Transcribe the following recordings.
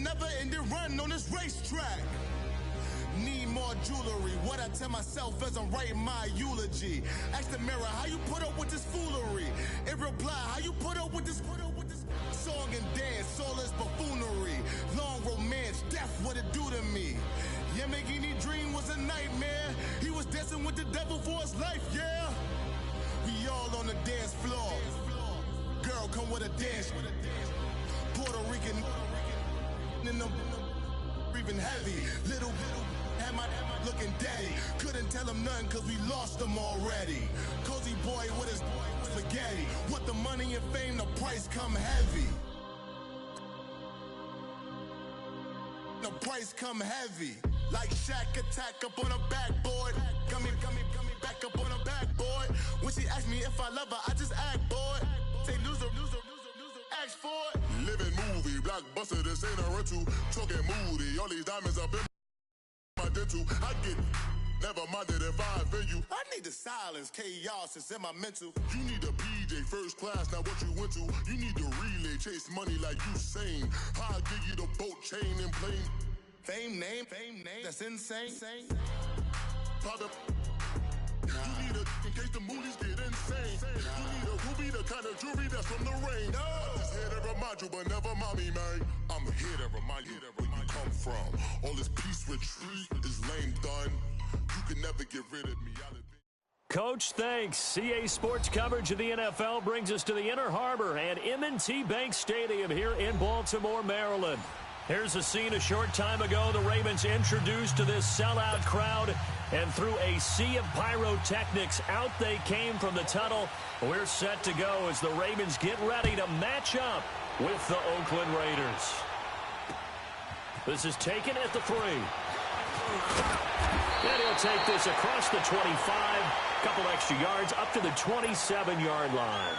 never-ending run on this racetrack. Need more jewelry. What I tell myself as I'm writing my eulogy. Ask the mirror, how you put up with this foolery? In reply, how you put up with this song and dance, all this buffoonery. Long romance, death, what it do to me? Yamagini dream was a nightmare. He was dancing with the devil for his life, yeah. We all on the dance floor. Girl, come with a dance. Puerto Rican in the breathing heavy. Little had my looking daddy. Couldn't tell him nothing cause we lost him already. Cozy boy with his spaghetti. With the money and fame, the price come heavy. The price come heavy. Like Shaq attack up on a backboard. Coming back up on a backboard. When she asked me if I love her, I just act bored. Say loser, ask for it. Living movie, blockbuster, this ain't a rental. Talking moody, all these diamonds up in my dental. I get never minded if I offend you. I need the silence, chaos is in my mental. You need a PJ first class, not what you went to. You need the relay, chase money like you sane. I'll give you the boat chain and plane. Fame name, that's insane. Father, you need a in case the movies get insane. You need a ruby, the kind of jewelry that's from the rain. No. I'm just here to remind you, but never mommy, man. I'm here to remind you where you come from. All this peace retreat is lame done. You can never get rid of me. Coach, thanks. CA Sports coverage of the NFL brings us to the Inner Harbor and M&T Bank Stadium here in Baltimore, Maryland. Here's a scene a short time ago. The Ravens introduced to this sellout crowd, and through a sea of pyrotechnics, out they came from the tunnel. We're set to go as the Ravens get ready to match up with the Oakland Raiders. This is taken at the 3. And he'll take this across the 25, couple extra yards up to the 27-yard line.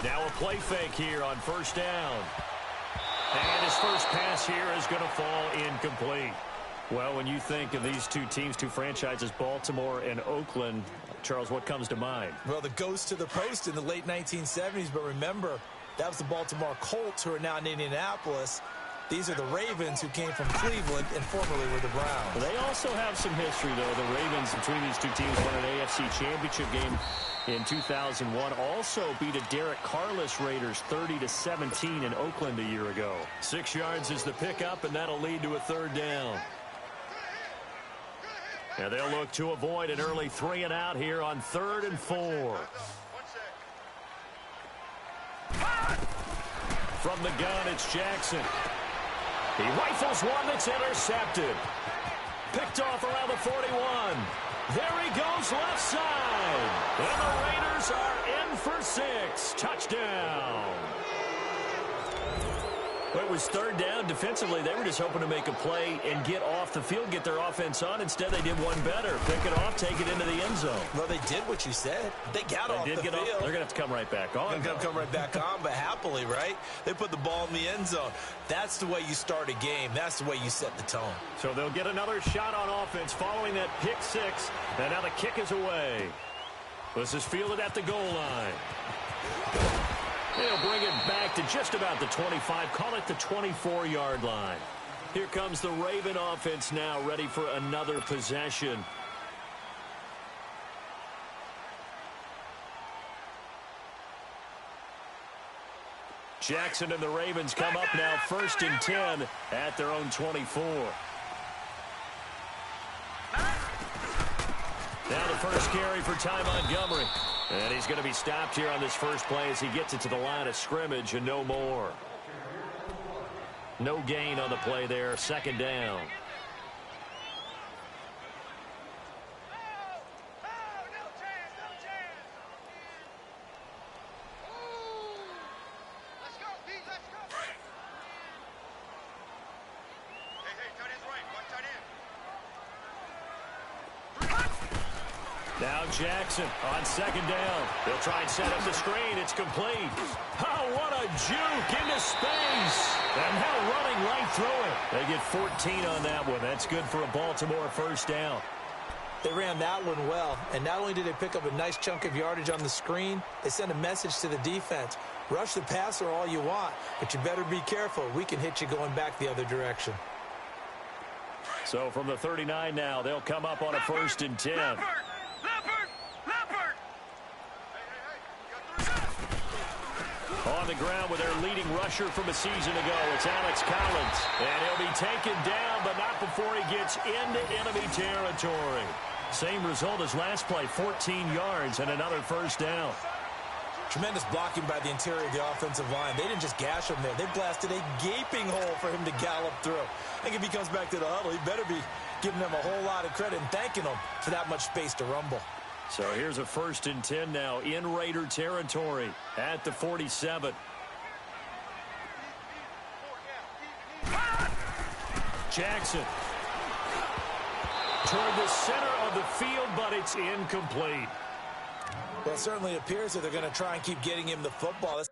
Now a play fake here on first down. And his first pass here is going to fall incomplete. Well, when you think of these two teams, two franchises, Baltimore and Oakland, Charles, what comes to mind? Well, the ghost to the post in the late 1970s, but remember, that was the Baltimore Colts who are now in Indianapolis. These are the Ravens who came from Cleveland and formerly were the Browns. They also have some history, though. The Ravens, between these two teams, won an AFC championship game in 2001. Also beat a Derek Carless Raiders 30-17 in Oakland a year ago. 6 yards is the pickup, and that'll lead to a third down. And they'll look to avoid an early 3 and out here on 3rd and 4. From the gun, it's Jackson. He rifles one that's intercepted. Picked off around the 41. There he goes left side. And the Raiders are in for 6. Touchdown. Well, it was 3rd down. Defensively, they were just hoping to make a play and get off the field, get their offense on. Instead, they did one better. Pick it off, take it into the end zone. Well, they did what you said. They got off the field. They're going to have to come right back on. They're going to come right back on, but happily, right? They put the ball in the end zone. That's the way you start a game. That's the way you set the tone. So they'll get another shot on offense following that pick 6. And now the kick is away. This is fielded at the goal line. They'll bring it back to just about the 25. Call it the 24-yard line. Here comes the Raven offense now, ready for another possession. Jackson and the Ravens come up now 1st and 10 at their own 24. Now the first carry for Ty Montgomery. And he's going to be stopped here on this first play as he gets it to the line of scrimmage and no more. No gain on the play there. 2nd down. Now Jackson on second down. They'll try and set up the screen. It's complete. Oh, what a juke into space. And now running right through it. They get 14 on that one. That's good for a Baltimore first down. They ran that one well, and not only did they pick up a nice chunk of yardage on the screen, they sent a message to the defense. Rush the passer all you want, but you better be careful. We can hit you going back the other direction. So from the 39 now, they'll come up on a 1st and 10. Leopard! On the ground with their leading rusher from a season ago, it's Alex Collins. And he'll be taken down, but not before he gets into enemy territory. Same result as last play, 14 yards and another first down. Tremendous blocking by the interior of the offensive line. They didn't just gash him there. They blasted a gaping hole for him to gallop through. I think if he comes back to the huddle, he better be giving them a whole lot of credit and thanking them for that much space to rumble. So here's a 1st and 10 now in Raider territory at the 47. Jackson toward the center of the field, but it's incomplete. Well, it certainly appears that they're going to try and keep getting him the football. It's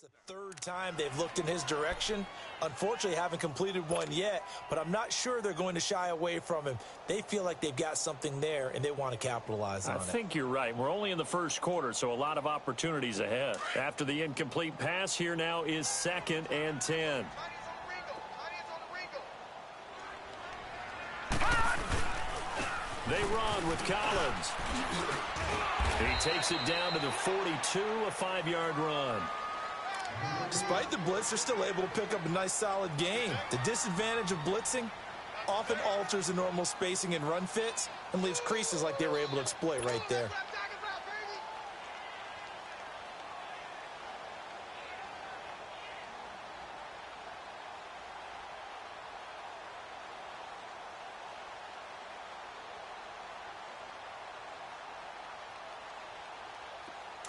the 3rd time they've looked in his direction. Unfortunately, haven't completed one yet, but I'm not sure they're going to shy away from him. They feel like they've got something there, and they want to capitalize on it. I think you're right. We're only in the 1st quarter, so a lot of opportunities ahead. After the incomplete pass, here now is 2nd and 10. They run with Collins. He takes it down to the 42, a 5-yard run. Despite the blitz, they're still able to pick up a nice, solid gain. The disadvantage of blitzing often alters the normal spacing and run fits and leaves creases like they were able to exploit right there.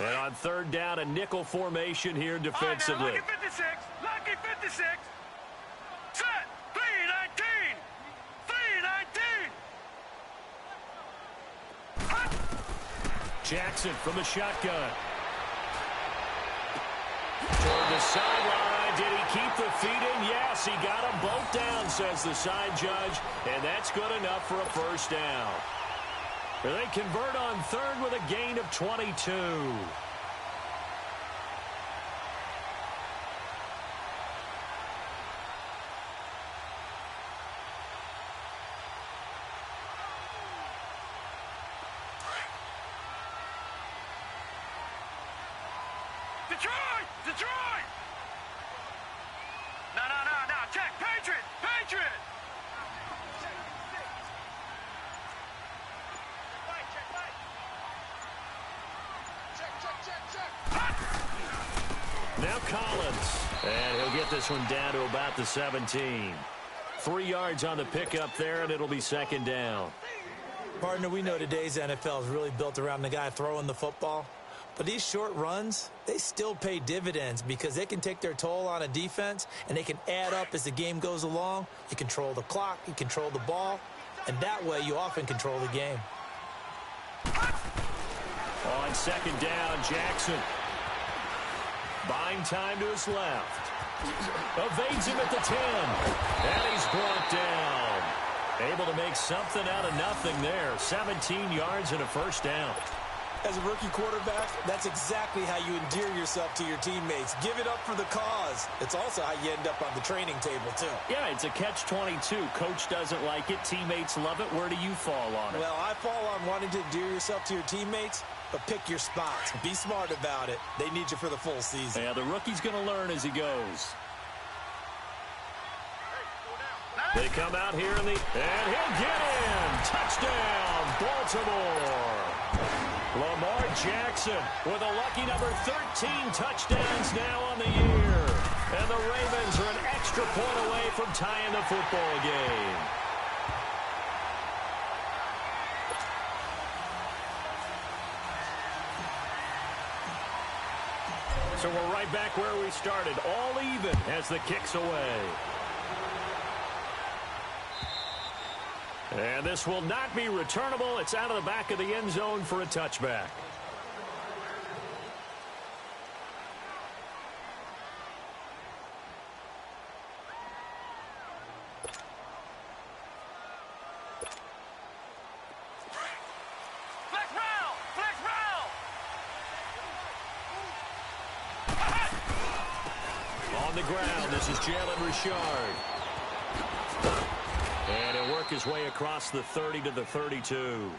And on 3rd down, a nickel formation here defensively. Lucky 56. Lucky 56. Set. 319. 319. Jackson from the shotgun. Toward the sideline. Did he keep the feet in? Yes, he got them both down, says the side judge. And that's good enough for a first down. They convert on 3rd with a gain of 22. Detroit! Detroit! No. Check. Patriot! Now Collins. And he'll get this one down to about the 17. 3 yards on the pickup there, and it'll be 2nd down. Partner, we know today's NFL is really built around the guy throwing the football. But these short runs, they still pay dividends because they can take their toll on a defense, and they can add up as the game goes along. You control the clock, you control the ball, and that way you often control the game. On 2nd down, Jackson. Buying time to his left. Evades him at the 10. And he's brought down. Able to make something out of nothing there. 17 yards and a first down. As a rookie quarterback, that's exactly how you endear yourself to your teammates. Give it up for the cause. It's also how you end up on the training table, too. Yeah, it's a catch-22. Coach doesn't like it. Teammates love it. Where do you fall on it? Well, I fall on wanting to endear yourself to your teammates, but pick your spots. Be smart about it. They need you for the full season. Yeah, the rookie's going to learn as he goes. They come out here and he'll get in. Touchdown, Baltimore. Lamar Jackson with a lucky number 13 touchdowns now on the year. And the Ravens are an extra point away from tying the football game. So we're right back where we started, all even as the kick's away. And this will not be returnable. It's out of the back of the end zone for a touchback. Flex round! Flex round! On the ground, this is Jalen Richard. And he'll work his way across the 30 to the 32.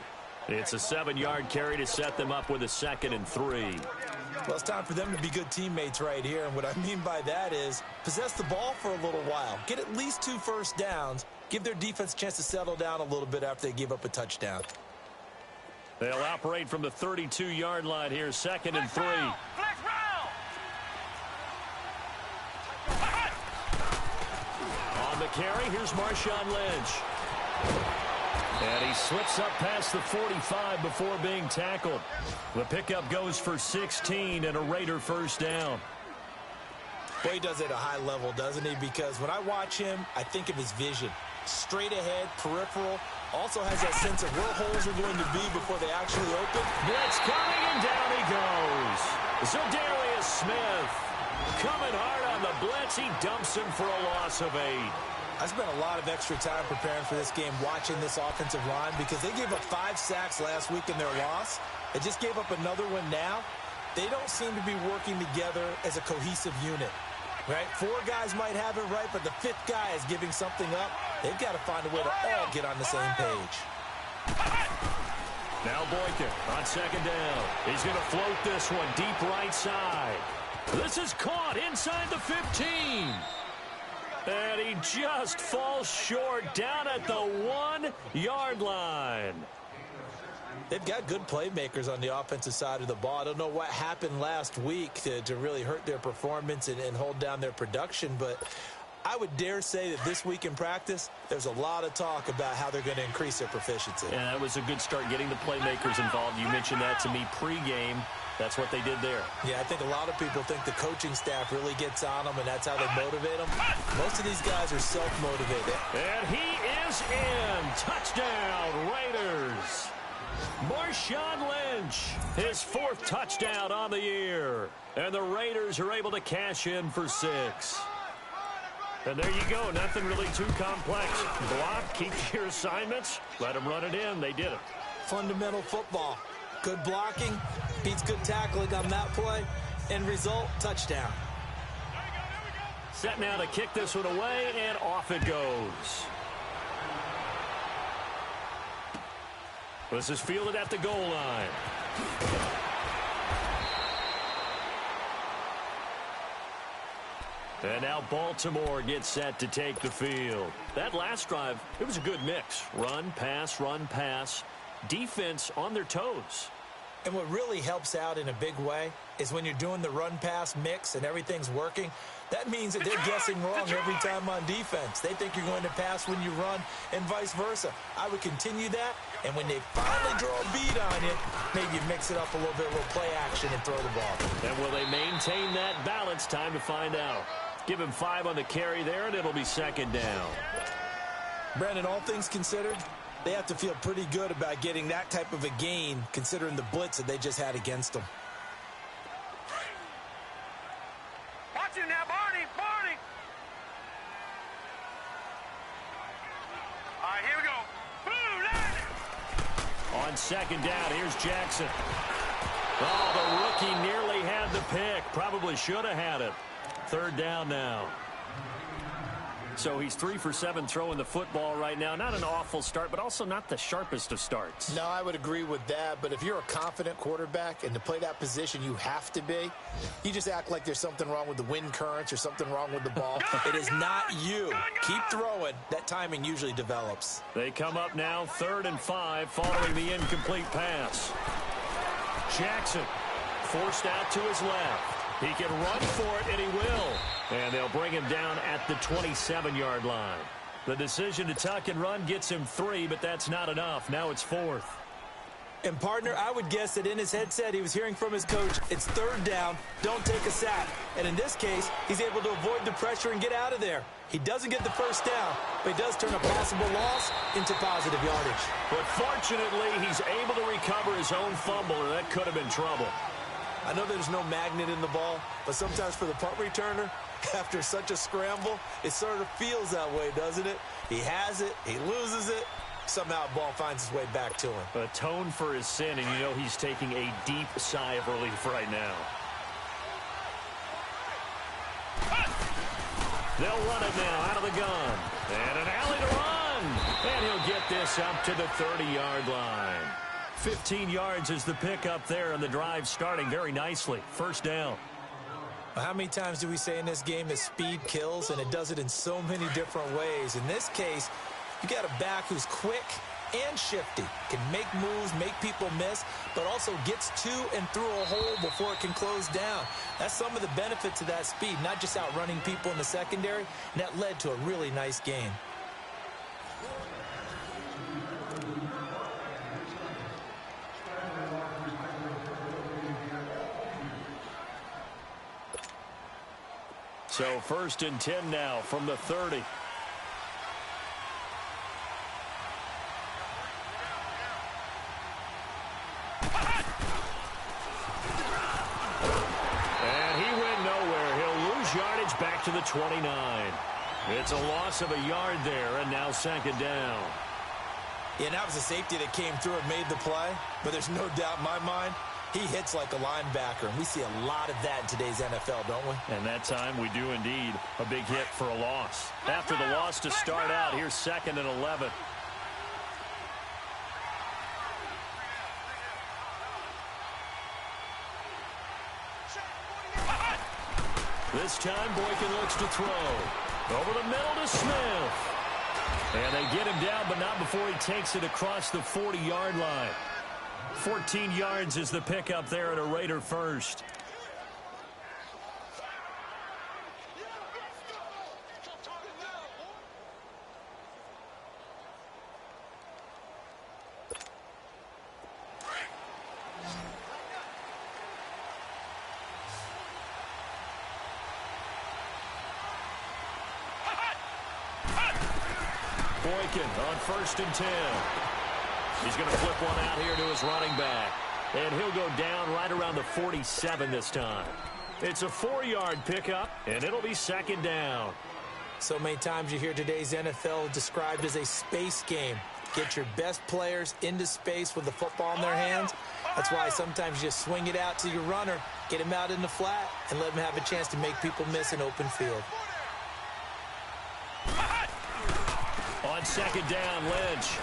It's a 7-yard carry to set them up with a 2nd and 3. Well, it's time for them to be good teammates right here. And what I mean by that is possess the ball for a little while. Get at least 2 first downs. Give their defense a chance to settle down a little bit after they give up a touchdown. They'll operate from the 32-yard line here, 2nd and 3. Flex round! On the carry, here's Marshawn Lynch. And he slips up past the 45 before being tackled. The pickup goes for 16 and a Raider first down. Boy, he does it at a high level, doesn't he? Because when I watch him, I think of his vision. Straight ahead, peripheral. Also has that sense of where holes are going to be before they actually open. Blitz coming, and down he goes. Za'Darius Smith coming hard on the blitz. He dumps him for a loss of 8. I spent a lot of extra time preparing for this game watching this offensive line because they gave up 5 sacks last week in their loss. They just gave up another one now. They don't seem to be working together as a cohesive unit. Right? 4 guys might have it right, but the 5th guy is giving something up. They've got to find a way to all get on the same page. Now Boykin on 2nd down. He's going to float this one deep right side. This is caught inside the 15. And he just falls short down at the 1-yard line. They've got good playmakers on the offensive side of the ball. I don't know what happened last week to really hurt their performance and hold down their production, but I would dare say that this week in practice, there's a lot of talk about how they're going to increase their proficiency. And that was a good start getting the playmakers involved. You mentioned that to me pregame. That's what they did there. Yeah, I think a lot of people think the coaching staff really gets on them, and that's how they motivate them. Most of these guys are self-motivated. And he is in. Touchdown, Raiders. Marshawn Lynch, his 4th touchdown on the year. And the Raiders are able to cash in for 6. And there you go. Nothing really too complex. Block, keep your assignments, let them run it in. They did it. Fundamental football. Good blocking, beats good tackling on that play. End result, touchdown. Set now to kick this one away, and off it goes. This is fielded at the goal line. And now Baltimore gets set to take the field. That last drive, it was a good mix. Run, pass, defense on their toes. And what really helps out in a big way is when you're doing the run-pass mix and everything's working, that means that they're guessing wrong every time on defense. They think you're going to pass when you run and vice versa. I would continue that, and when they finally draw a beat on you, maybe you mix it up a little bit, a little play action, and throw the ball. And will they maintain that balance? Time to find out. Give him 5 on the carry there, and it'll be 2nd down. Brandon, all things considered, they have to feel pretty good about getting that type of a gain, considering the blitz that they just had against them. Watch it now, Barney! Barney! On second down, here's Jackson. Oh, the rookie nearly had the pick. Probably should have had it. Third down now. So he's 3 for 7 throwing the football right now. Not an awful start, but also not the sharpest of starts. No, I would agree with that. But if you're a confident quarterback and to play that position you have to be, you just act like there's something wrong with the wind currents or something wrong with the ball. It is not you. Keep throwing. That timing usually develops. They come up now 3rd and 5 following the incomplete pass. Jackson forced out to his left. He can run for it, and he will. And they'll bring him down at the 27-yard line. The decision to tuck and run gets him 3, but that's not enough. Now it's 4th. And, partner, I would guess that in his headset he was hearing from his coach, it's 3rd down, don't take a sack. And in this case, he's able to avoid the pressure and get out of there. He doesn't get the first down, but he does turn a possible loss into positive yardage. But fortunately, he's able to recover his own fumble, or that could have been trouble. I know there's no magnet in the ball, but sometimes for the punt returner, after such a scramble, it sort of feels that way, doesn't it? He has it, he loses it, somehow the ball finds its way back to him. Atone for his sin, and you know he's taking a deep sigh of relief right now. They'll run it now out of the gun. And an alley to run. And he'll get this up to the 30-yard line. 15 yards is the pickup there, and the drive starting very nicely. First down. How many times do we say in this game that speed kills, and it does it in so many different ways? In this case, you got a back who's quick and shifty, can make moves, make people miss, but also gets to and through a hole before it can close down. That's some of the benefits of that speed, not just outrunning people in the secondary, and that led to a really nice game. So 1st and 10 now from the 30. And he went nowhere. He'll lose yardage back to the 29. It's a loss of a yard there, and now 2nd down. Yeah, and that was a safety that came through and made the play, but there's no doubt in my mind, he hits like a linebacker, and we see a lot of that in today's NFL, don't we? And that time we do indeed. A big hit for a loss. After the loss to start out, here's 2nd and 11. This time Boykin looks to throw. Over the middle to Smith. And they get him down, but not before he takes it across the 40-yard line. 14 yards is the pickup there at a Raider first. Boykin on 1st and 10. He's going to flip one out here to his running back. And he'll go down right around the 47 this time. It's a 4-yard pickup, and it'll be 2nd down. So many times you hear today's NFL described as a space game. Get your best players into space with the football in their hands. That's why sometimes you just swing it out to your runner, get him out in the flat, and let him have a chance to make people miss an open field. On 2nd down, Lynch.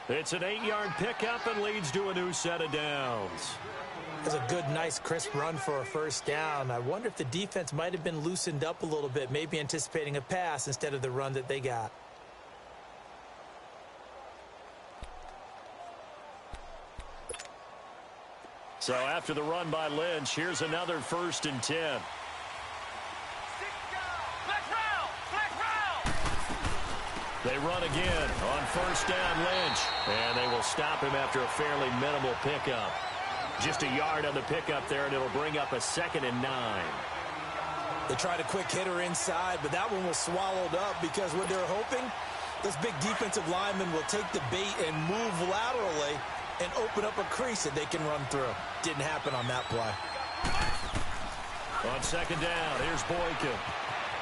It's an 8-yard pickup and leads to a new set of downs. That's a good, nice, crisp run for a first down. I wonder if the defense might have been loosened up a little bit, maybe anticipating a pass instead of the run that they got. So after the run by Lynch, here's another 1st and 10. They run again on 1st down, Lynch. And they will stop him after a fairly minimal pickup. Just a yard on the pickup there, and it'll bring up a 2nd and 9. They tried a quick hitter inside, but that one was swallowed up because what they're hoping, those big defensive linemen will take the bait and move laterally and open up a crease that they can run through. Didn't happen on that play. On 2nd down, here's Boykin.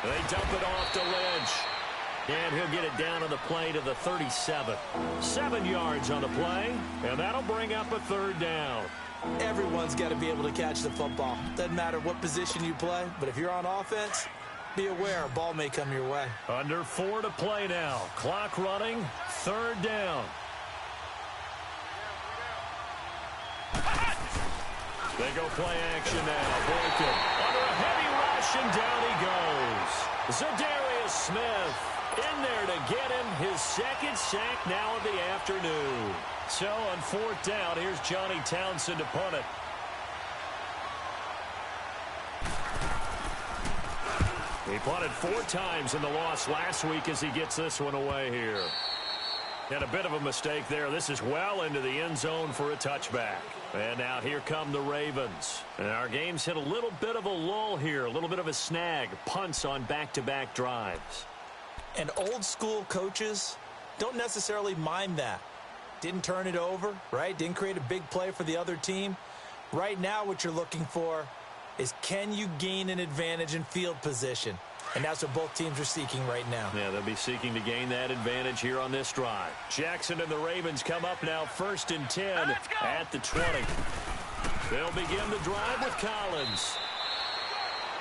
They dump it off to Lynch. And he'll get it down on the play to the 37. 7 yards on the play, and that'll bring up a third down. Everyone's got to be able to catch the football. Doesn't matter what position you play, but if you're on offense, be aware a ball may come your way. Under 4 to play now. Clock running, third down. They go play action now. Boykin under a heavy rush, and down he goes. Zadarius Smith in there to get him his second sack now of the afternoon. So on fourth down, here's Johnny Townsend to punt it. He punted 4 times in the loss last week as he gets this one away here. And a bit of a mistake there. This is well into the end zone for a touchback. And now here come the Ravens. And our game's hit a little bit of a lull here, a little bit of a snag. Punts on back-to-back drives. And old school coaches don't necessarily mind that. Didn't turn it over, right? Didn't create a big play for the other team. Right now what you're looking for is, can you gain an advantage in field position? And that's what both teams are seeking right now. Yeah, they'll be seeking to gain that advantage here on this drive. Jackson and the Ravens come up now 1st and 10 at the 20. They'll begin the drive with Collins.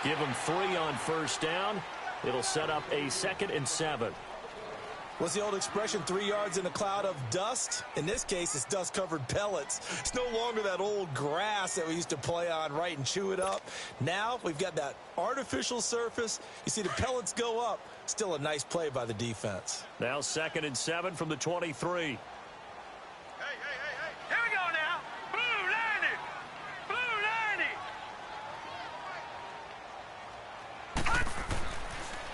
Give them 3 on first down. It'll set up a 2nd and 7. What's the old expression, 3 yards in a cloud of dust? In this case, it's dust-covered pellets. It's no longer that old grass that we used to play on, right, and chew it up. Now we've got that artificial surface. You see the pellets go up. Still a nice play by the defense. Now 2nd and 7 from the 23. Hey. Here we go now. Blue Lanny.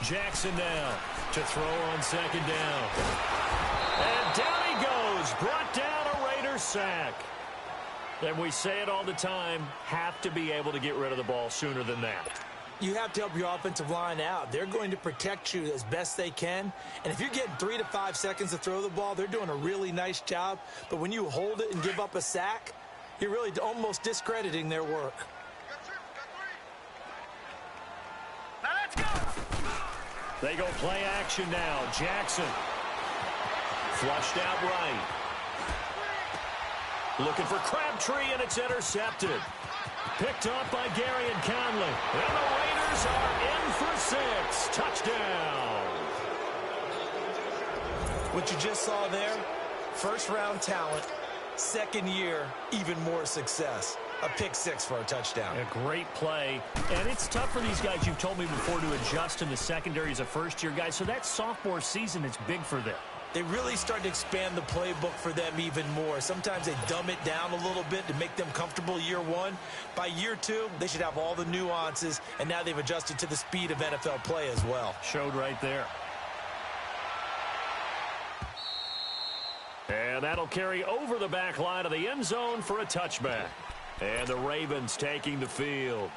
Jackson now to throw on 2nd down. And down he goes. Brought down a Raider sack. And we say it all the time, have to be able to get rid of the ball sooner than that. You have to help your offensive line out. They're going to protect you as best they can. And if you're getting 3 to 5 seconds to throw the ball, they're doing a really nice job. But when you hold it and give up a sack, you're really almost discrediting their work. Now let's go. They go play action now. Jackson. Flushed out right. Looking for Crabtree, and it's intercepted. Picked off by Gary and Conley. And the Raiders are in for 6. Touchdown. What you just saw there, first-round talent, second year, even more success. A pick 6 for a touchdown. A great play. And it's tough for these guys, you've told me before, to adjust in the secondary as a first-year guy. So that sophomore season is big for them. They really start to expand the playbook for them even more. Sometimes they dumb it down a little bit to make them comfortable year 1. By year 2, they should have all the nuances, and now they've adjusted to the speed of NFL play as well. Showed right there. And that'll carry over the back line of the end zone for a touchback. And the Ravens taking the field.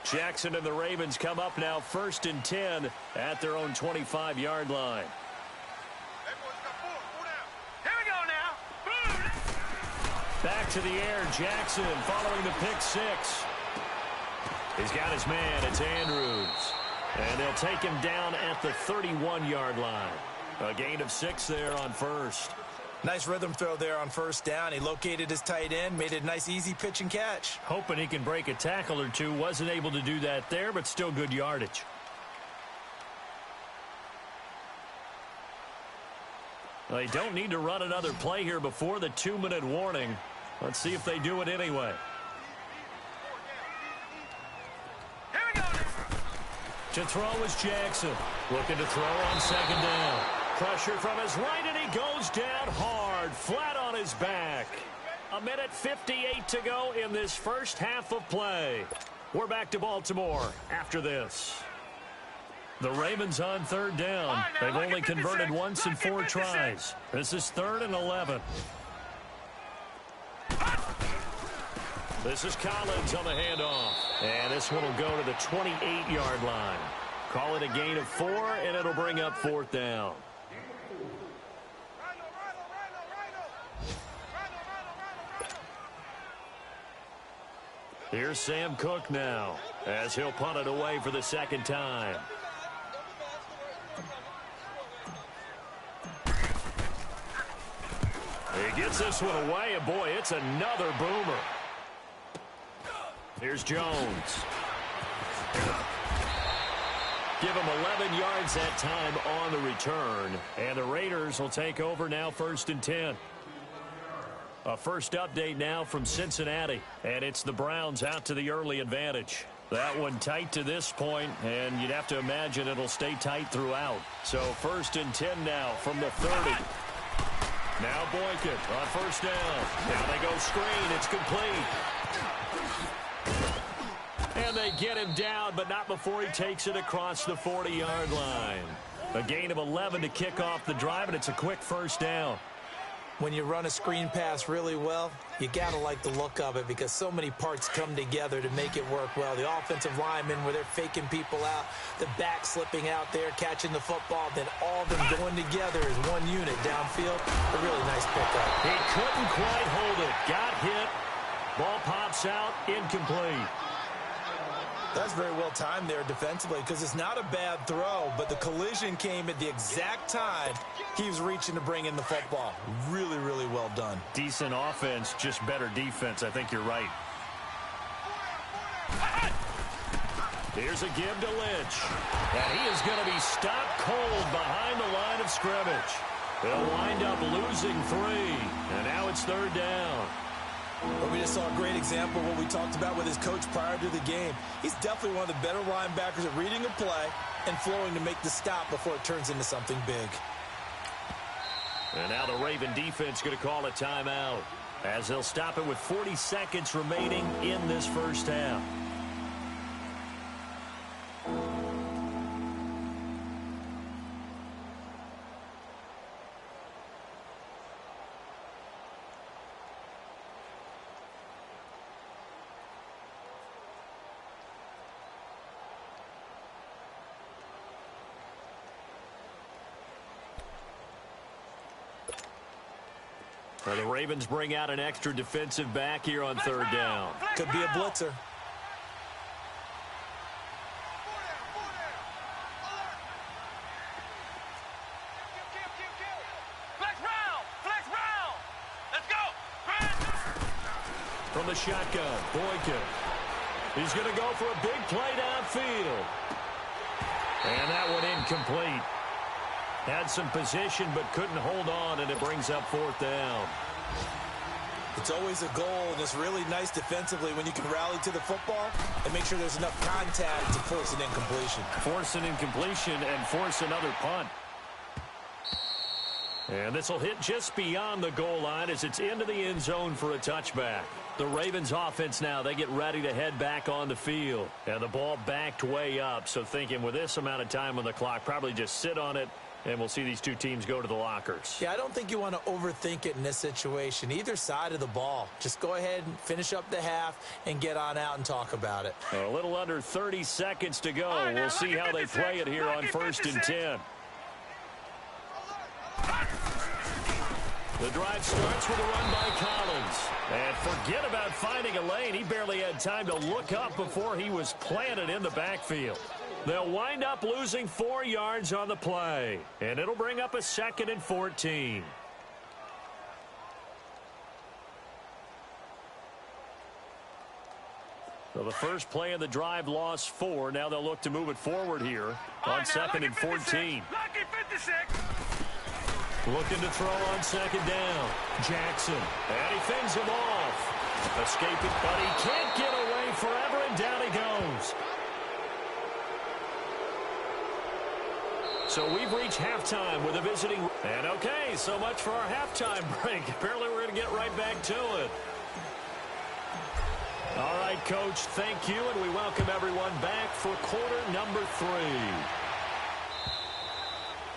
Jackson and the Ravens come up now 1st and 10 at their own 25-yard line. Here we go now. Back to the air, Jackson following the pick 6. He's got his man, it's Andrews. And they'll take him down at the 31-yard line. A gain of 6 there on first. Nice rhythm throw there on first down. He located his tight end, made it a nice, easy pitch and catch. Hoping he can break a tackle or two. Wasn't able to do that there, but still good yardage. They don't need to run another play here before the 2-minute warning. Let's see if they do it anyway. Here we go. To throw is Jackson. Looking to throw on 2nd down. Pressure from his right, and he goes down hard, flat on his back. 1:58 to go in this first half of play. We're back to Baltimore after this. The Ravens on 3rd down. They've only converted once in 4 tries. This is 3rd and 11. This is Collins on the handoff. And this one will go to the 28-yard line. Call it a gain of 4, and it'll bring up 4th down. Here's Sam Cook now, as he'll punt it away for the 2nd time. He gets this one away, and boy, it's another boomer. Here's Jones. Give him 11 yards that time on the return. And the Raiders will take over now 1st and 10. A first update now from Cincinnati. And it's the Browns out to the early advantage. That one tight to this point, and you'd have to imagine it'll stay tight throughout. So 1st and 10 now from the 30. Now Boykin on 1st down. Now they go screen. It's complete. And they get him down, but not before he takes it across the 40-yard line. A gain of 11 to kick off the drive, and it's a quick 1st down. When you run a screen pass really well, you got to like the look of it because so many parts come together to make it work well. The offensive linemen, where they're faking people out, the back slipping out there, catching the football, then all of them going together as one unit downfield. A really nice pickup. He couldn't quite hold it. Got hit. Ball pops out, incomplete. That's very well timed there defensively because it's not a bad throw, but the collision came at the exact time he was reaching to bring in the football. Really, really well done. Decent offense, just better defense. I think you're right. Here's a give to Lynch. And he is going to be stopped cold behind the line of scrimmage. They'll wind up losing 3. And now it's 3rd down. Well, we just saw a great example of what we talked about with his coach prior to the game. He's definitely one of the better linebackers at reading a play and flowing to make the stop before it turns into something big. And now the Raven defense going to call a timeout as they'll stop it with 40 seconds remaining in this first half. Well, the Ravens bring out an extra defensive back here on 3rd down. Could be a blitzer. Flex round. Let's go. From the shotgun, Boykin. He's going to go for a big play downfield. And that one incomplete. Had some position but couldn't hold on, and it brings up 4th down. It's always a goal, and it's really nice defensively when you can rally to the football and make sure there's enough contact to force an incompletion. Force an incompletion and force another punt. And this will hit just beyond the goal line as it's into the end zone for a touchback. The Ravens offense now, they get ready to head back on the field. And the ball backed way up, so thinking with this amount of time on the clock, probably just sit on it, and we'll see these two teams go to the lockers. Yeah, I don't think you want to overthink it in this situation. Either side of the ball. Just go ahead and finish up the half and get on out and talk about it. A little under 30 seconds to go. Right, we'll see how they play it here on 1st and 10. The drive starts with a run by Collins. And forget about finding a lane. He barely had time to look up before he was planted in the backfield. They'll wind up losing 4 yards on the play. And it'll bring up a 2nd and 14. So the first play of the drive lost 4. Now they'll look to move it forward here on 2nd and 14. Lucky 56. Looking to throw on 2nd down. Jackson. And he fends him off. Escaping, but he can't get away forever, and down he goes. So we've reached halftime with a visiting. And okay, so much for our halftime break. Apparently we're going to get right back to it. All right, Coach, thank you, and we welcome everyone back for quarter number 3.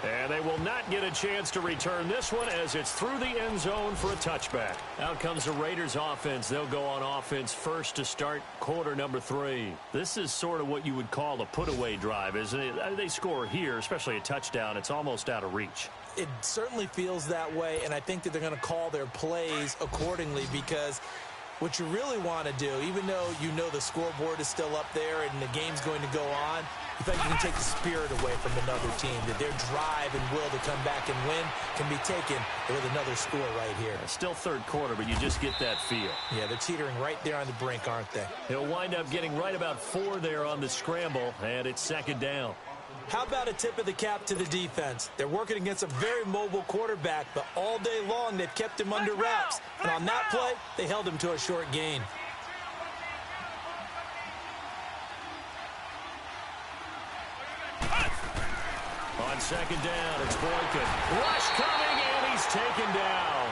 And they will not get a chance to return this one as it's through the end zone for a touchback. Out comes the Raiders offense. They'll go on offense first to start quarter number 3. This is sort of what you would call a put-away drive, isn't it? They score here, especially a touchdown. It's almost out of reach. It certainly feels that way, and I think that they're going to call their plays accordingly because what you really want to do, even though you know the scoreboard is still up there and the game's going to go on, you think you can take the spirit away from another team, that their drive and will to come back and win can be taken with another score right here. Still third quarter, but you just get that feel. Yeah, they're teetering right there on the brink, aren't they? He'll wind up getting right about 4 there on the scramble, and it's second down. How about a tip of the cap to the defense? They're working against a very mobile quarterback, but all day long they've kept him under wraps. And on that play, they held him to a short gain. On second down, it's Boykin. Rush coming, and he's taken down.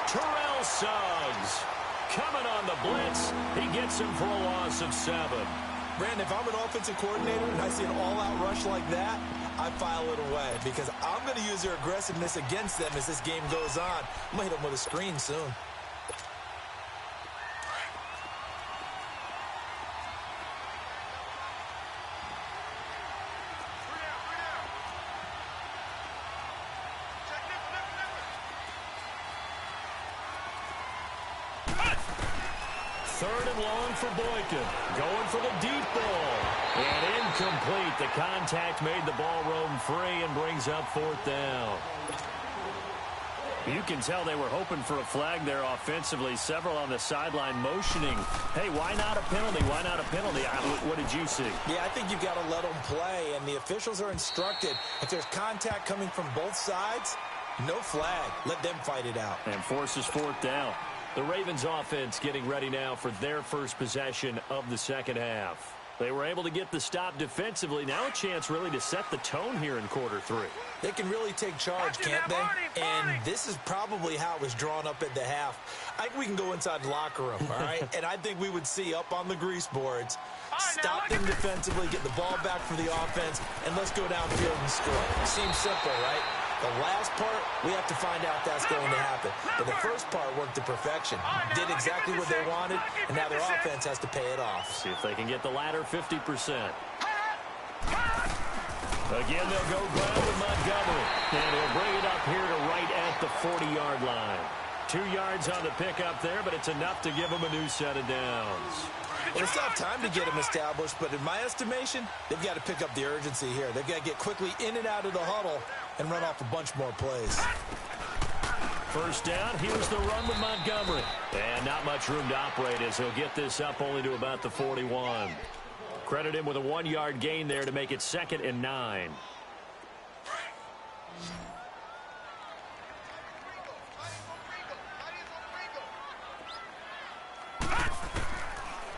Terrell Suggs coming on the blitz. He gets him for a loss of 7. Brandon, if I'm an offensive coordinator and I see an all-out rush like that, I file it away because I'm going to use their aggressiveness against them as this game goes on. I'm going to hit them with a screen soon. Third and long for Boykin. Going for the deep ball. And incomplete. The contact made the ball roam free and brings up 4th down. You can tell they were hoping for a flag there offensively. Several on the sideline motioning. Hey, why not a penalty? Why not a penalty? What did you see? Yeah, I think you've got to let them play, and the officials are instructed. If there's contact coming from both sides, no flag. Let them fight it out. And forces 4th down. The Ravens offense getting ready now for their first possession of the second half. They were able to get the stop defensively. Now a chance really to set the tone here in quarter 3. They can really take charge, can't they? And this is probably how it was drawn up at the half. I think we can go inside the locker room, all right? And I think we would see up on the grease boards, stop them defensively, get the ball back for the offense, and let's go downfield and score. Seems simple, right? The last part, we have to find out that's going to happen. But the first part worked to perfection. Did exactly what they wanted, and now their offense has to pay it off. See if they can get the latter 50%. Again, they'll go ground with Montgomery. And he'll bring it up here to right at the 40-yard line. 2 yards on the pickup there, but it's enough to give them a new set of downs. Well, it's not time to get them established, but in my estimation, they've got to pick up the urgency here. They've got to get quickly in and out of the huddle and run off a bunch more plays. First down, here's the run with Montgomery. And not much room to operate as he'll get this up only to about the 41. Credit him with a 1-yard gain there to make it 2nd and 9.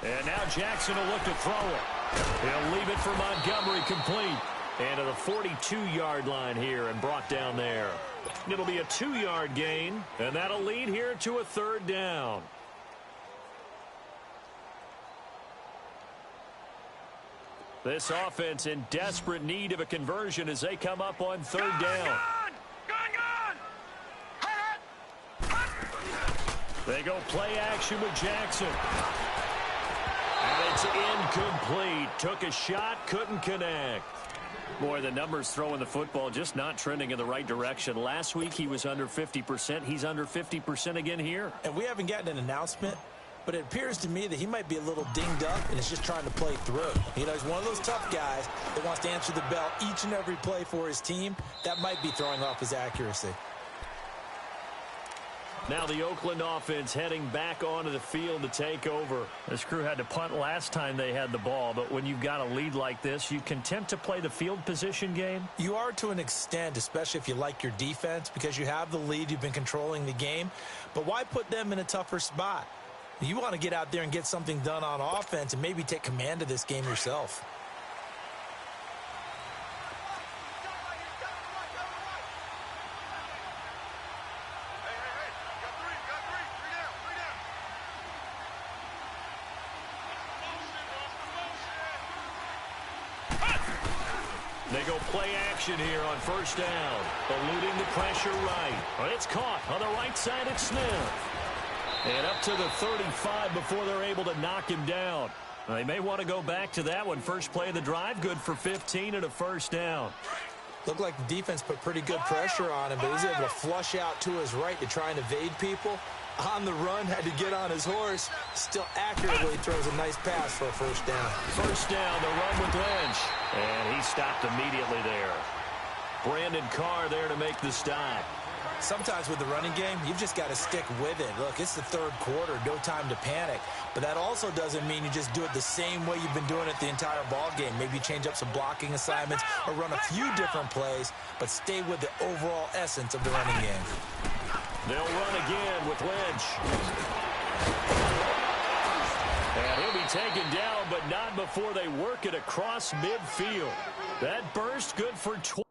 And now Jackson will look to throw it. He'll leave it for Montgomery complete. And to the 42-yard line here and brought down there. It'll be a 2-yard gain, and that'll lead here to a 3rd down. This offense in desperate need of a conversion as they come up on 3rd down. They go play action with Jackson. And it's incomplete. Took a shot, couldn't connect. Boy, the numbers throwing the football just not trending in the right direction. Last week he was under 50%. He's under 50% again here. And we haven't gotten an announcement, but it appears to me that he might be a little dinged up and is just trying to play through. You know, he's one of those tough guys that wants to answer the bell each and every play for his team. That might be throwing off his accuracy. Now the Oakland offense heading back onto the field to take over. This crew had to punt last time they had the ball, but when you've got a lead like this, you content to play the field position game? You are to an extent, especially if you like your defense, because you have the lead, you've been controlling the game. But why put them in a tougher spot? You want to get out there and get something done on offense and maybe take command of this game yourself. They They go play action here on first down. Eluding the pressure right. It's caught on the right side at Smith. And up to the 35 before they're able to knock him down. They may want to go back to that one. First play of the drive, good for 15 and a first down. Looked like the defense put pretty good pressure on him, but he was able to flush out to his right to try and evade people. On the run, had to get on his horse. Still accurately throws a nice pass for a first down. First down, the run with Lynch. And he stopped immediately there. Brandon Carr there to make the stop. Sometimes with the running game, you've just got to stick with it. Look, it's the third quarter, no time to panic. But that also doesn't mean you just do it the same way you've been doing it the entire ball game. Maybe change up some blocking assignments or run a few different plays, but stay with the overall essence of the running game. They'll run again with Lynch. And he'll be taken down, but not before they work it across midfield. That burst good for 20.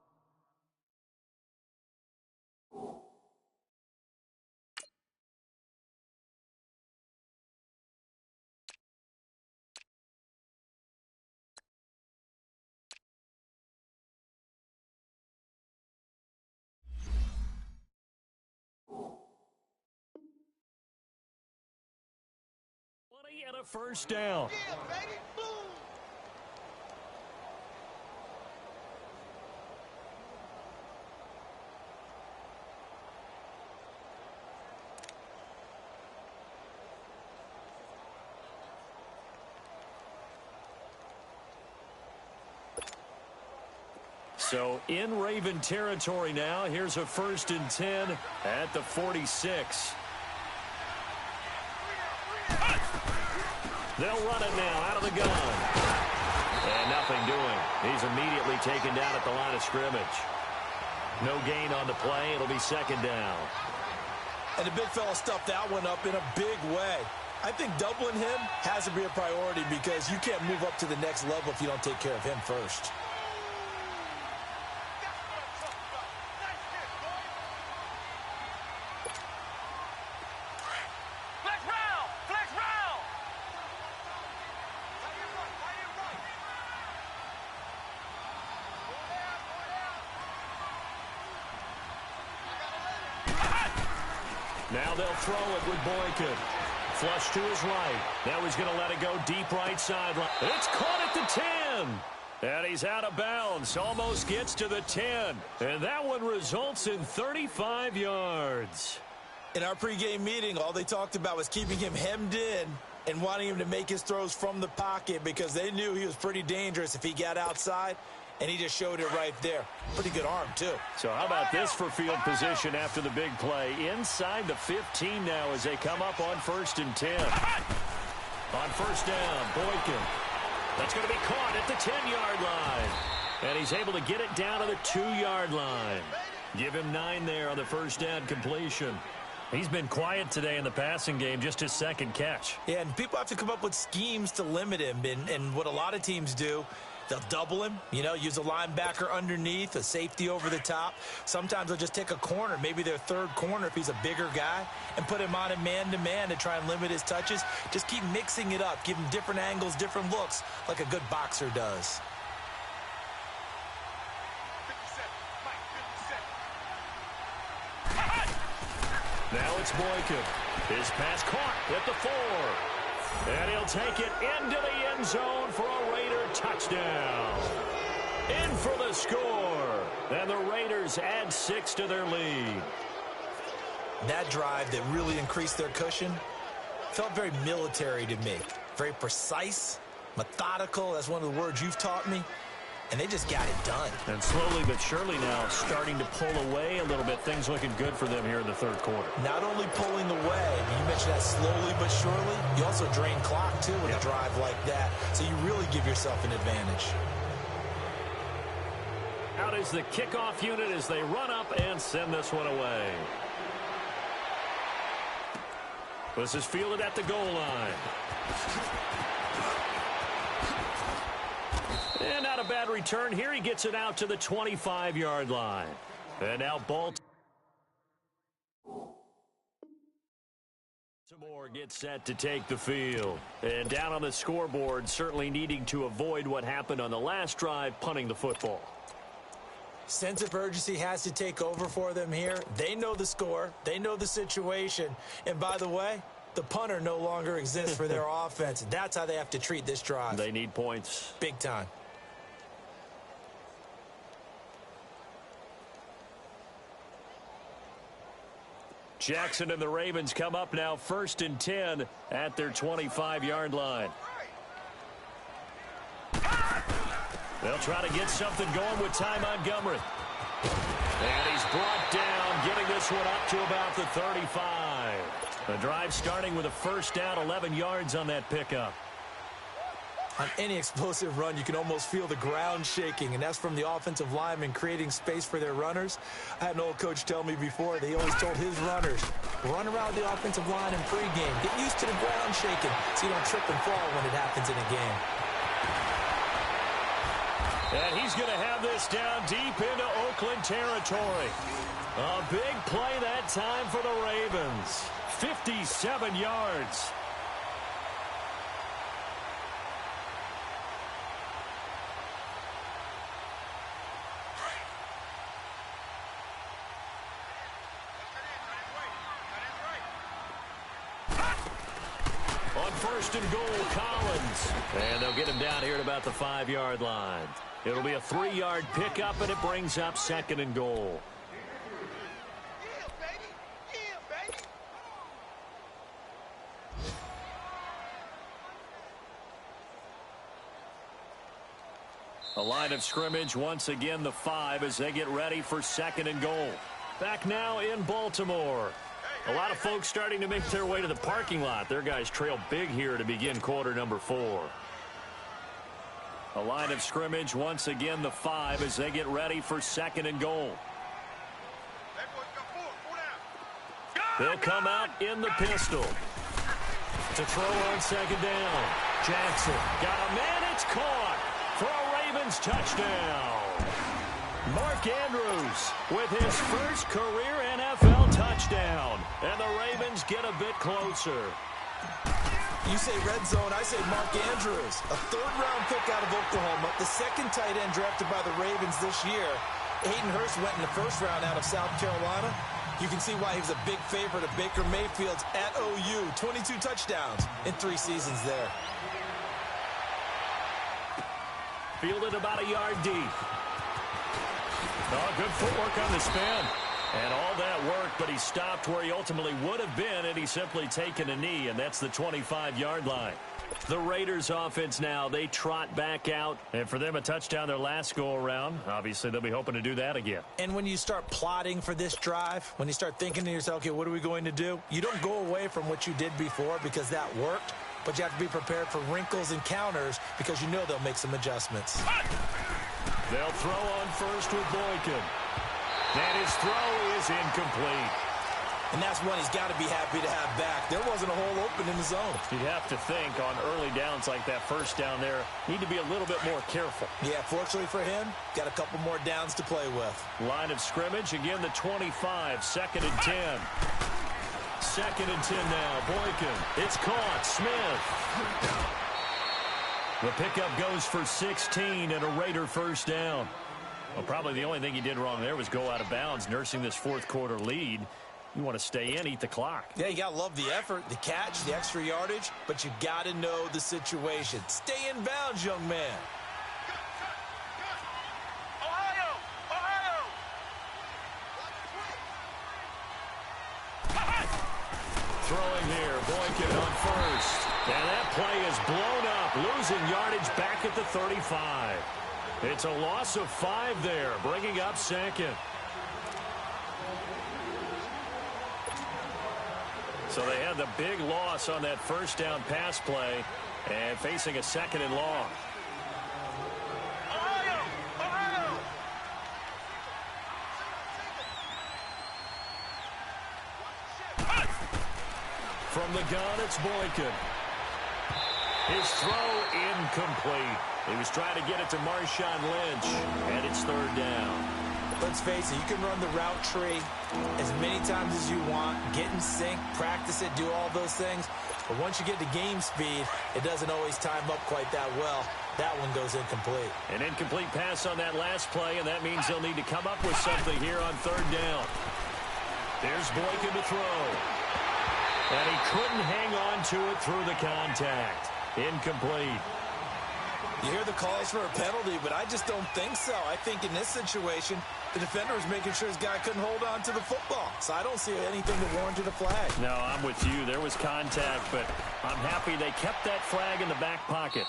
And a first down. Yeah, baby, boom. So in Raven territory now. Here's a 1st and 10 at the 46. They'll run it now out of the gun. And nothing doing. He's immediately taken down at the line of scrimmage. No gain on the play. It'll be 2nd down. And the big fella stuffed that one up in a big way. I think doubling him has to be a priority because you can't move up to the next level if you don't take care of him first. Now they'll throw it with Boykin. Flush to his right. Now he's going to let it go deep right sideline. It's caught at the 10. And he's out of bounds. Almost gets to the 10. And that one results in 35 yards. In our pregame meeting, all they talked about was keeping him hemmed in and wanting him to make his throws from the pocket because they knew he was pretty dangerous if he got outside. And he just showed it right there. Pretty good arm, too. So how about this for field position after the big play? Inside the 15 now as they come up on 1st and 10. On first down, Boykin. That's going to be caught at the 10-yard line. And he's able to get it down to the 2-yard line. Give him 9 there on the first down completion. He's been quiet today in the passing game, just his 2nd catch. Yeah, and people have to come up with schemes to limit him. And what a lot of teams do, they'll double him, use a linebacker underneath, a safety over the top. Sometimes they'll just take a corner, maybe their 3rd corner if he's a bigger guy, and put him on a man-to-man to try and limit his touches. Just keep mixing it up, give him different angles, different looks, like a good boxer does. Now it's Boykin. His pass caught at the 4. And he'll take it into the end zone for a Raider touchdown. In for the score. And the Raiders add 6 to their lead. That drive that really increased their cushion felt very military to me. Very precise, methodical. That's one of the words you've taught me. And they just got it done. And slowly but surely now starting to pull away a little bit. Things looking good for them here in the 3rd quarter. Not only pulling away, you mentioned that slowly but surely, you also drain clock, too, with a drive like that. So you really give yourself an advantage. Out is the kickoff unit as they run up and send this one away. This is fielded at the goal line. And not a bad return here. He gets it out to the 25-yard line. And now Baltimore gets set to take the field. And down on the scoreboard, certainly needing to avoid what happened on the last drive, punting the football. Sense of urgency has to take over for them here. They know the score. They know the situation. And by the way, the punter no longer exists for their offense. That's how they have to treat this drive. They need points. Big time. Jackson and the Ravens come up now 1st and 10 at their 25-yard line. They'll try to get something going with Ty Montgomery. And he's brought down, getting this one up to about the 35. The drive starting with a first down, 11 yards on that pickup. On any explosive run, you can almost feel the ground shaking, and that's from the offensive linemen creating space for their runners. I had an old coach tell me before, they always told his runners, run around the offensive line in pregame. Get used to the ground shaking so you don't trip and fall when it happens in a game. And he's going to have this down deep into Oakland territory. A big play that time for the Ravens. 57 yards. On 1st and goal, Collins. And they'll get him down here at about the 5-yard line. It'll be a 3-yard pickup, and it brings up 2nd and goal. A line of scrimmage, once again the 5 as they get ready for 2nd and goal. Back now in Baltimore. A lot of folks starting to make their way to the parking lot. Their guys trail big here to begin quarter number 4. A line of scrimmage, once again the 5 as they get ready for 2nd and goal. They'll come out in the pistol. To throw on 2nd down. Jackson got a man, it's caught for a Ravens touchdown. Mark Andrews with his first career NFL touchdown. And the Ravens get a bit closer. You say red zone, I say Mark Andrews. A 3rd-round pick out of Oklahoma, the 2nd tight end drafted by the Ravens this year. Hayden Hurst went in the 1st round out of South Carolina. You can see why he was a big favorite of Baker Mayfield's at OU. 22 touchdowns in 3 seasons there. Fielded about a yard deep. Oh, good footwork on the spin. And all that work, but he stopped where he ultimately would have been, and he's simply taken a knee, and that's the 25-yard line. The Raiders offense now, they trot back out, and for them a touchdown their last go-around. Obviously, they'll be hoping to do that again. And when you start plotting for this drive, when you start thinking to yourself, okay, what are we going to do? You don't go away from what you did before because that worked, but you have to be prepared for wrinkles and counters because you know they'll make some adjustments. They'll throw on first with Boykin. And his throw is incomplete. And that's one he's got to be happy to have back. There wasn't a hole open in the zone. You'd have to think on early downs like that first down there, need to be a little bit more careful. Yeah, fortunately for him, got a couple more downs to play with. Line of scrimmage, again the 25, 2nd and 10. 2nd and 10 now, Boykin. It's caught, Smith. The pickup goes for 16 and a Raider first down. Well, probably the only thing he did wrong there was go out of bounds, nursing this 4th quarter lead. You want to stay in, eat the clock. Yeah, you got to love the effort, the catch, the extra yardage, but you got to know the situation. Stay in bounds, young man. Ohio! Throwing here, Boykin on first. And that play is blown up, losing yardage back at the 35. It's a loss of 5 there, bringing up 2nd. So they had the big loss on that first down pass play and facing a 2nd and long. Ohio! From the gun, it's Boykin. His throw incomplete. He was trying to get it to Marshawn Lynch, and it's 3rd down. Let's face it, you can run the route tree as many times as you want, get in sync, practice it, do all those things. But once you get to game speed, it doesn't always time up quite that well. That one goes incomplete. An incomplete pass on that last play, and that means they'll need to come up with something here on third down. There's Boykin to throw. And he couldn't hang on to it through the contact. Incomplete. You hear the calls for a penalty, but I just don't think so. I think in this situation, the defender was making sure his guy couldn't hold on to the football. So I don't see anything that warranted a flag. No, I'm with you. There was contact, but I'm happy they kept that flag in the back pocket.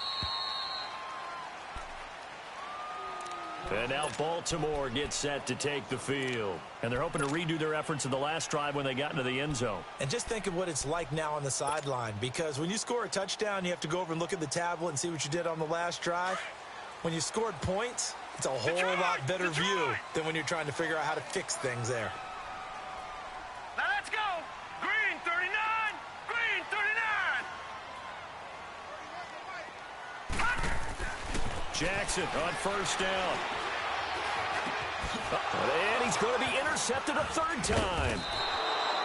And now Baltimore gets set to take the field. And they're hoping to redo their efforts in the last drive when they got into the end zone. And just think of what it's like now on the sideline, because when you score a touchdown, you have to go over and look at the tablet and see what you did on the last drive. When you scored points, it's a whole lot better view than when you're trying to figure out how to fix things there. Now let's go. Green 39. Green 39. Jackson on first down. And he's going to be intercepted a third time.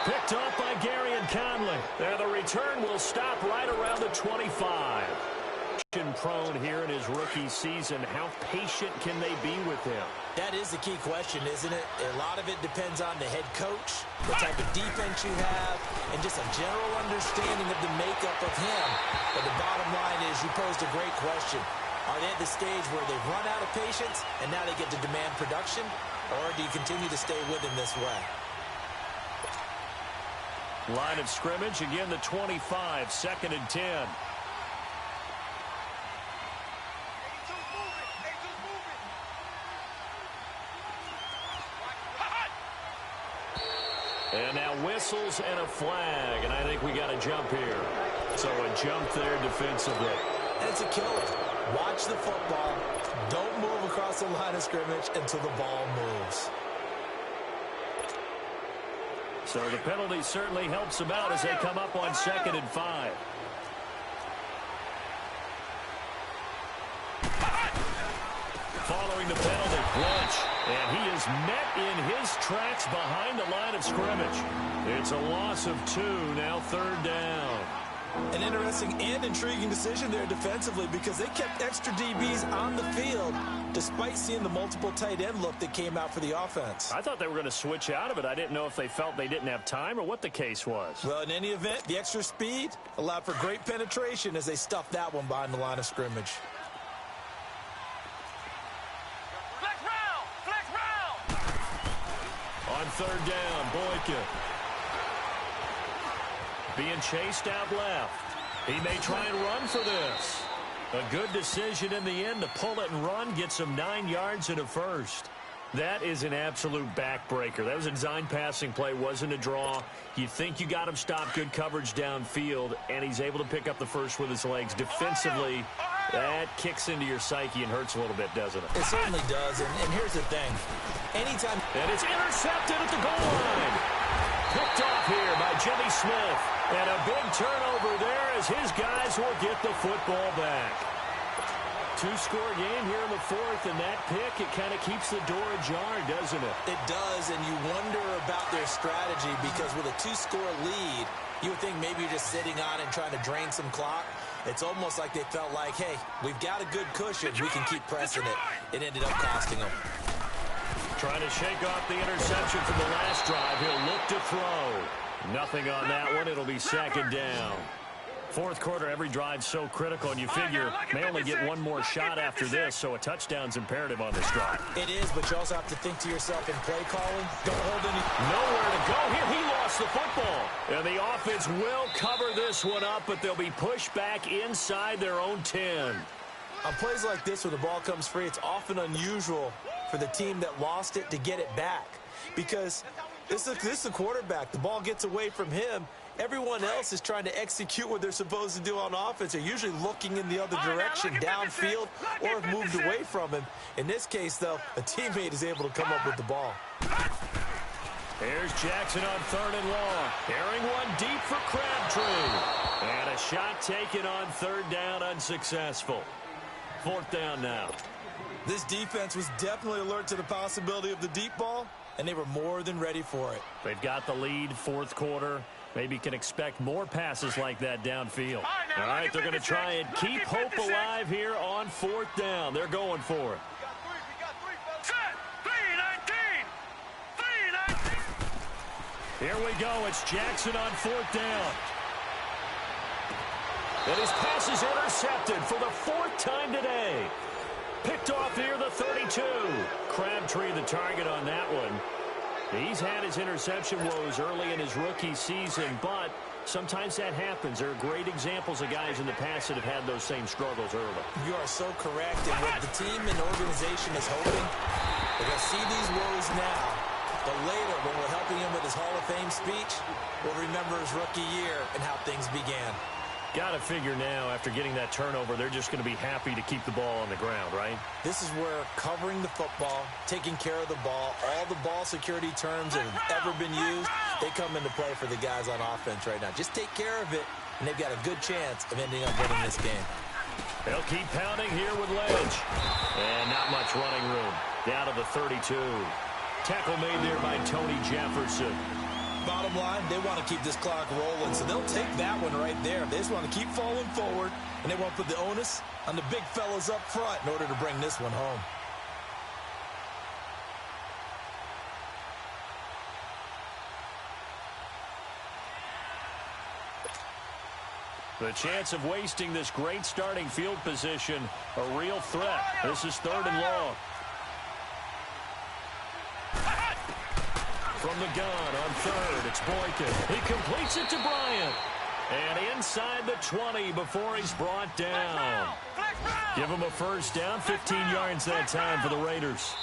Picked off by Gary and Conley. And the return will stop right around the 25. Prone here in his rookie season. How patient can they be with him? That is the key question, isn't it? A lot of it depends on the head coach, what type of defense you have, and just a general understanding of the makeup of him. But the bottom line is you posed a great question. Are they at the stage where they've run out of patience and now they get to demand production? Or do you continue to stay with him this way? Line of scrimmage, again the 25, 2nd and 10. And now whistles and a flag, and I think we got a jump here. So a jump there defensively. And it's a killer. Watch the football. Don't move across the line of scrimmage until the ball moves. So the penalty certainly helps them out as they come up on 2nd and 5. Following the penalty, Lynch. And he is met in his tracks behind the line of scrimmage. It's a loss of 2, now 3rd down. An interesting and intriguing decision there defensively because they kept extra DBs on the field despite seeing the multiple tight end look that came out for the offense. I thought they were going to switch out of it. I didn't know if they felt they didn't have time or what the case was. Well, in any event, the extra speed allowed for great penetration as they stuffed that one behind the line of scrimmage. On 3rd down, Boykin. Being chased out left. He may try and run for this. A good decision in the end to pull it and run, gets him 9 yards and a first. That is an absolute backbreaker. That was a design passing play, wasn't a draw. You think you got him stopped, good coverage downfield, and he's able to pick up the first with his legs. Defensively, that kicks into your psyche and hurts a little bit, doesn't it? It certainly does, and here's the thing. Anytime... And it's intercepted at the goal line. Picked off here by Jimmy Smith. And a big turnover there as his guys will get the football back. 2-score game here in the 4th, and that pick, it kind of keeps the door ajar, doesn't it? It does, and you wonder about their strategy because with a 2-score lead, you would think maybe you're just sitting on and trying to drain some clock. It's almost like they felt like, hey, we've got a good cushion. We can keep pressing it. It ended up costing them. Trying to shake off the interception from the last drive. He'll look to throw. Nothing on that one. It'll be 2nd down. 4th quarter, every drive's so critical, and you figure may only get one more shot after this, so a touchdown's imperative on this drive. It is, but you also have to think to yourself in play calling, don't hold any... Nowhere to go here. He lost the football. And the offense will cover this one up, but they'll be pushed back inside their own 10. On plays like this, when the ball comes free, it's often unusual for the team that lost it to get it back. Because this is a quarterback. The ball gets away from him. Everyone else is trying to execute what they're supposed to do on offense. They're usually looking in the other direction, downfield, or have moved away from him. In this case, though, a teammate is able to come up with the ball. Here's Jackson on 3rd and long. Airing one deep for Crabtree. And a shot taken on 3rd down, unsuccessful. 4th down now. This defense was definitely alert to the possibility of the deep ball, and they were more than ready for it. They've got the lead, 4th quarter. Maybe can expect more passes like that downfield. All right, they're going to try and keep hope alive here on 4th down. They're going for it. Here we go. It's Jackson on 4th down. And his pass is intercepted for the 4th time today. Picked off near the 32. Crabtree the target on that one. He's had his interception woes early in his rookie season, but sometimes that happens. There are great examples of guys in the past that have had those same struggles early. You are so correct. And what the team and organization is hoping, they're going to see these woes now. But later, when we're helping him with his Hall of Fame speech, we'll remember his rookie year and how things began. Got to figure now, after getting that turnover, they're just going to be happy to keep the ball on the ground, right? This is where covering the football, taking care of the ball, all the ball security terms that have ever been used, they come into play for the guys on offense right now. Just take care of it, and they've got a good chance of ending up winning this game. They'll keep pounding here with Ledge. And not much running room. Down to the 32. Tackle made there by Tony Jefferson. Bottom line, they want to keep this clock rolling, so they'll take that one right there. They just want to keep falling forward, and they want to put the onus on the big fellas up front in order to bring this one home. The chance of wasting this great starting field position, a real threat. This is 3rd and long. From the gun on 3rd, it's Boykin. He completes it to Bryant. And inside the 20 before he's brought down. Give him a 1st down, 15 yards that time for the Raiders.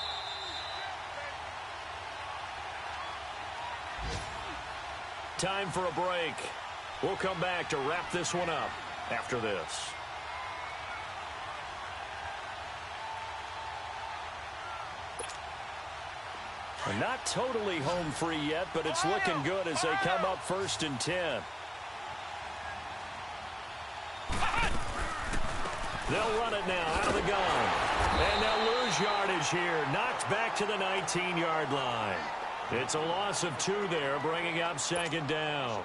Time for a break. We'll come back to wrap this one up after this. Not totally home free yet, but it's looking good as they come up 1st and 10. They'll run it now out of the gun. And they'll lose yardage here. Knocked back to the 19-yard line. It's a loss of 2 there, bringing up 2nd down.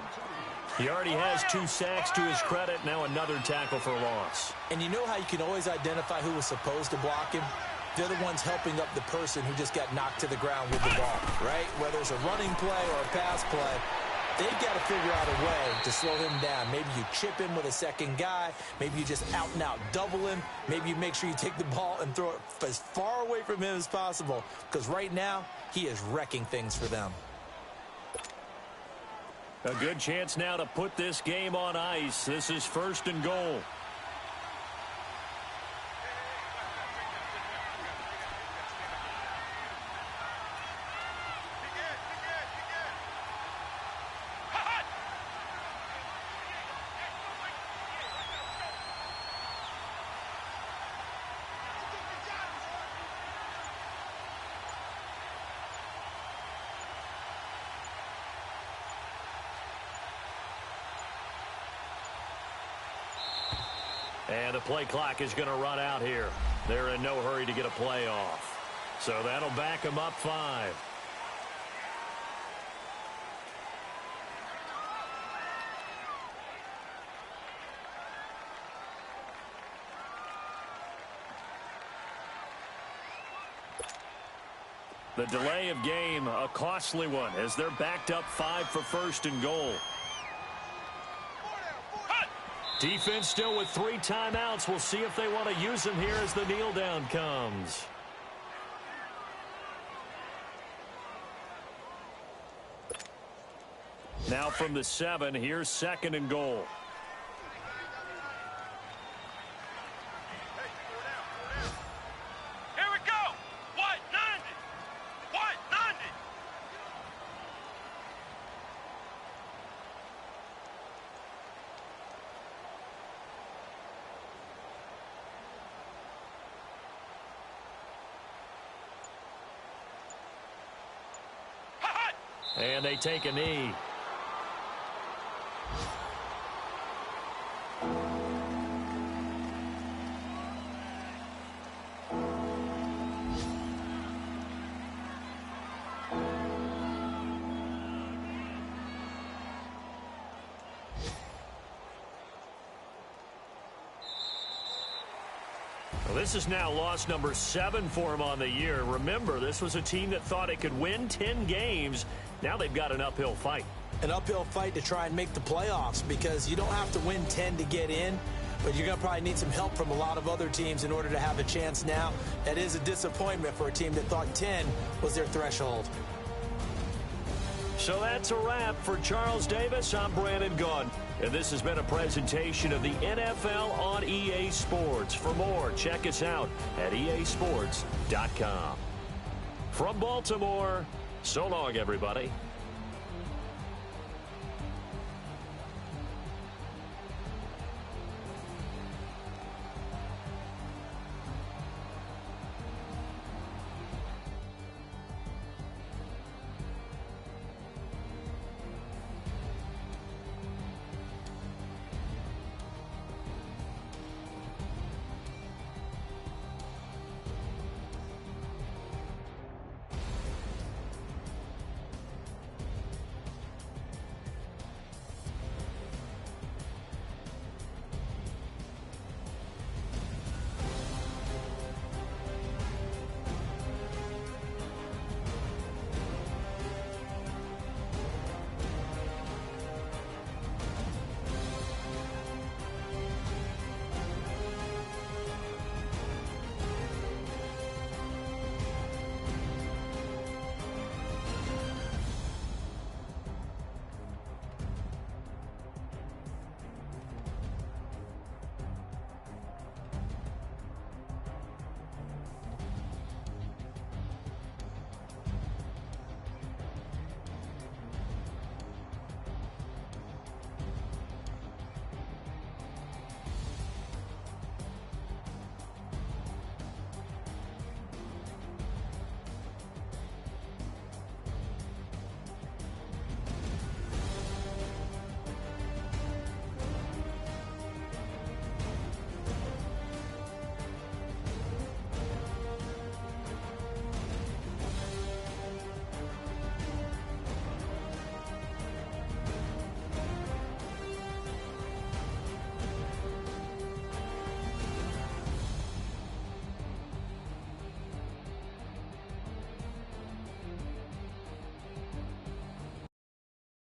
He already has 2 sacks to his credit. Now another tackle for loss. And you know how you can always identify who was supposed to block him? They're the ones helping up the person who just got knocked to the ground with the ball, right? Whether it's a running play or a pass play, they've got to figure out a way to slow him down. Maybe you chip him with a second guy. Maybe you just out-and-out double him. Maybe you make sure you take the ball and throw it as far away from him as possible, because right now he is wrecking things for them. A good chance now to put this game on ice. This is 1st and goal. And the play clock is going to run out here. They're in no hurry to get a play off. So that'll back them up 5. The delay of game, a costly one, as they're backed up 5 for 1st and goal. Defense still with 3 timeouts. We'll see if they want to use them here as the kneel down comes. Now from the 7, here's 2nd and goal. Here we go. What? 90. What? 90. And they take a knee. Well, this is now loss number 7 for them on the year. Remember, this was a team that thought it could win 10 games. Now they've got an uphill fight. An uphill fight to try and make the playoffs, because you don't have to win 10 to get in, but you're going to probably need some help from a lot of other teams in order to have a chance now. That is a disappointment for a team that thought 10 was their threshold. So that's a wrap for Charles Davis. I'm Brandon Gaudin, and this has been a presentation of the NFL on EA Sports. For more, check us out at easports.com. From Baltimore, so long, everybody.